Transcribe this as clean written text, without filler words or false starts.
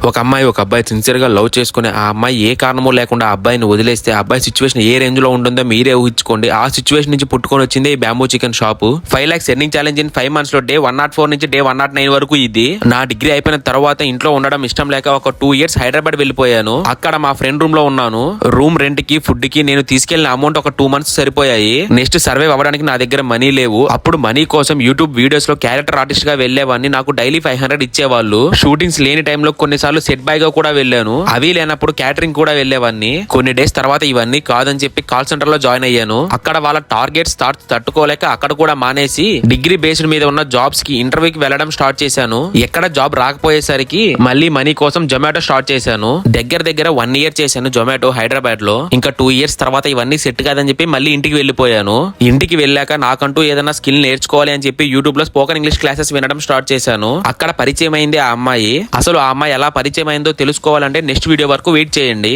ఒక అమ్మాయి ఒక అబ్బాయి సిన్సియర్ గా లవ్ చేసుకుని ఆ అమ్మాయి ఏ కారణమో లేకుండా ఆ అబ్బాయిని వదిలేస్తే ఆ అబ్బాయి సిచ్యువేషన్ ఏ రేంజ్ లో ఉంటుందో మీరే ఊహించుకోండి. ఆ సిచ్యువేషన్ నుంచి పుట్టుకొని వచ్చింది ఈ bamboo chicken shop. 5 lakhs earning challenge in 5 months లో డే 104 నుంచి డే 109 వరకు ఇది. నా డిగ్రీ అయిపోయిన తర్వాత ఇంట్లో ఉండడం ఇష్టం లేక ఒక 2 years హైదరాబాద్ వెళ్ళిపోయాను. అక్కడ మా ఫ్రెండ్ రూమ్ లో ఉన్నాను. రూమ్ రెంట్ కి ఫుడ్ కి నేను తీసుకెళ్లిన అమౌంట్ ఒక 2 months సరిపోయాయి. నెక్స్ట్ సర్వైవ్ అవ్వడానికి నా దగ్గర మనీ లేవు. అప్పుడు మనీ కోసం యూట్యూబ్ వీడియోస్ లో క్యారెక్టర్ ఆర్టిస్ట్ గా వెళ్లేవాడిని. నాకు డైలీ 500 ఇచ్చేవాళ్ళు. షూటింగ్స్ లేని టైంలో కొన్నిసార్లు సెట్ బాయ్ గా కూడా వెళ్ళాను. అవి లేనప్పుడు క్యాటరింగ్ కూడా వెళ్లేవాడిని. కొన్ని డేస్ తర్వాత ఇవన్నీ కాదని చెప్పి కాల్ సెంటర్ లో జాయిన్ అయ్యాను. అక్కడ వాళ్ళ టార్గెట్స్ తట్టుకోలేక అక్కడ కూడా మానేసి డిగ్రీ బేస్డ్ మీద ఉన్న జాబ్స్ కి ఇంటర్వ్యూకి వెళ్ళడం స్టార్ట్ చేశాను. ఎక్కడ జాబ్ రాకపోయేసరికి మళ్ళీ మనీ కోసం జొమాటో స్టార్ట్ చేశాను. దగ్గర 1 year చేశాను జొమాటో హైదరాబాద్ లో. ఇంకా 2 years తర్వాత ఇవన్నీ సెట్ కాదని చెప్పి మళ్ళీ ఇంటికి వెళ్ళిపోయాను. ఇంటికి వెళ్ళాక నాకంటూ ఏదైనా స్కిల్ నేర్చుకోవాలి అని చెప్పి యూట్యూబ్ లో స్పోకెన్ ఇంగ్లీష్ క్లాసెస్ వినడం స్టార్ట్ చేశాను. అక్కడ పరిచయం అయింది ఆ అమ్మాయి. అసలు ఆ అమ్మాయి ఎలా పరిచయం అయిందో తెలుసుకోవాలంటే నెక్స్ట్ వీడియో వరకు వెయిట్ చేయండి.